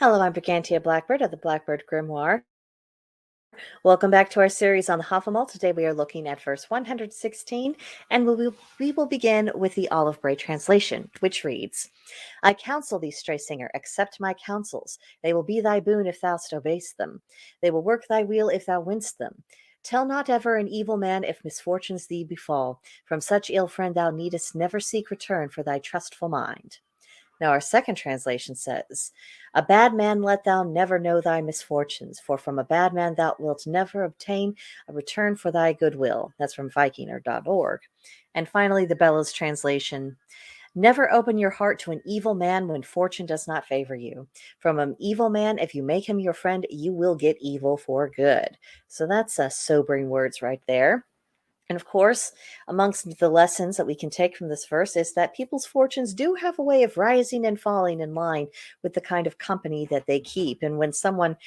Hello, I'm Brigantia Blackbird of the Blackbird Grimoire. Welcome back to our series on the Havamal. Today we are looking at verse 116, and we will begin with the Olive Bray translation, which reads, I counsel thee, stray singer, accept my counsels. They will be thy boon if thou obey'st them. They will work thy weal if thou winst them. Tell not ever an evil man if misfortunes thee befall. From such ill friend thou needest never seek return for thy trustful mind. Now, our second translation says, a bad man let thou never know thy misfortunes, for from a bad man thou wilt never obtain a return for thy goodwill. That's from Vikinger.org. And finally, the Bellows translation, never open your heart to an evil man when fortune does not favor you. From an evil man, if you make him your friend, you will get evil for good. So that's sobering words right there. And of course, amongst the lessons that we can take from this verse is that people's fortunes do have a way of rising and falling in line with the kind of company that they keep. And when someone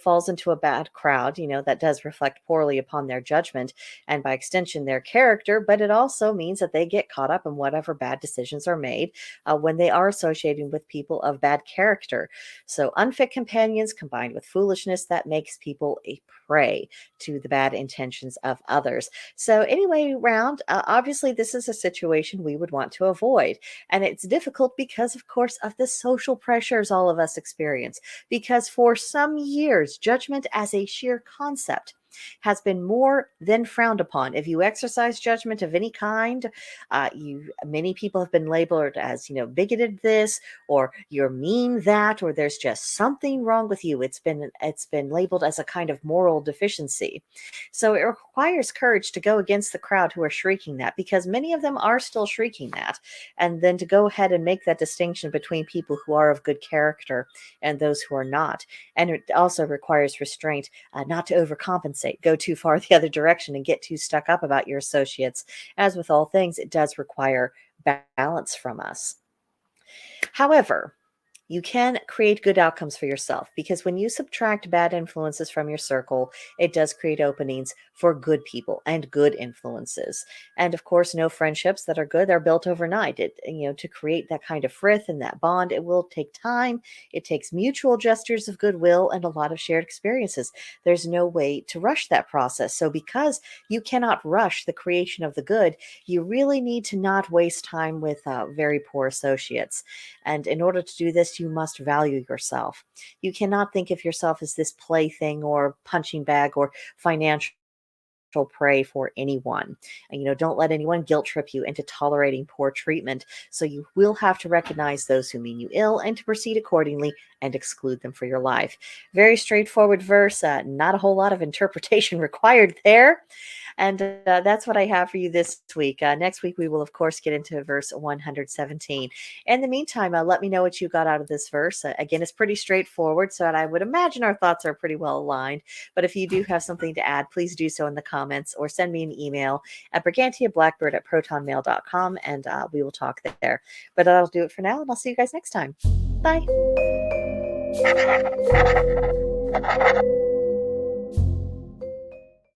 falls into a bad crowd, that does reflect poorly upon their judgment and by extension their character, but it also means that they get caught up in whatever bad decisions are made when they are associating with people of bad character. So unfit companions combined with foolishness, that makes people a prey to the bad intentions of others. So anyway, round, obviously this is a situation we would want to avoid. And it's difficult because, of course, of the social pressures all of us experience. Because for some years, judgment as a sheer concept has been more than frowned upon. If you exercise judgment of any kind, many people have been labeled as, bigoted this, or you're mean that, or there's just something wrong with you. It's been labeled as a kind of moral deficiency. So it requires courage to go against the crowd who are shrieking that, because many of them are still shrieking that, and then to go ahead and make that distinction between people who are of good character and those who are not. And it also requires restraint, not to overcompensate, go too far the other direction and get too stuck up about your associates. As with all things, it does require balance from us. However, you can create good outcomes for yourself, because when you subtract bad influences from your circle, it does create openings for good people and good influences. And of course, no friendships that are good are built overnight. To create that kind of frith and that bond, it will take time. It takes mutual gestures of goodwill and a lot of shared experiences. There's no way to rush that process. So because you cannot rush the creation of the good, you really need to not waste time with very poor associates. And in order to do this, you must value yourself. You cannot think of yourself as this plaything or punching bag or financial prey for anyone. And don't let anyone guilt trip you into tolerating poor treatment. So you will have to recognize those who mean you ill and to proceed accordingly and exclude them for your life. Very straightforward verse, not a whole lot of interpretation required there. And that's what I have for you this week. Next week, we will, of course, get into verse 117. In the meantime, let me know what you got out of this verse. Again, it's pretty straightforward, so I would imagine our thoughts are pretty well aligned. But if you do have something to add, please do so in the comments or send me an email at brigantiablackbird@protonmail.com, and we will talk there. But that'll do it for now, and I'll see you guys next time. Bye.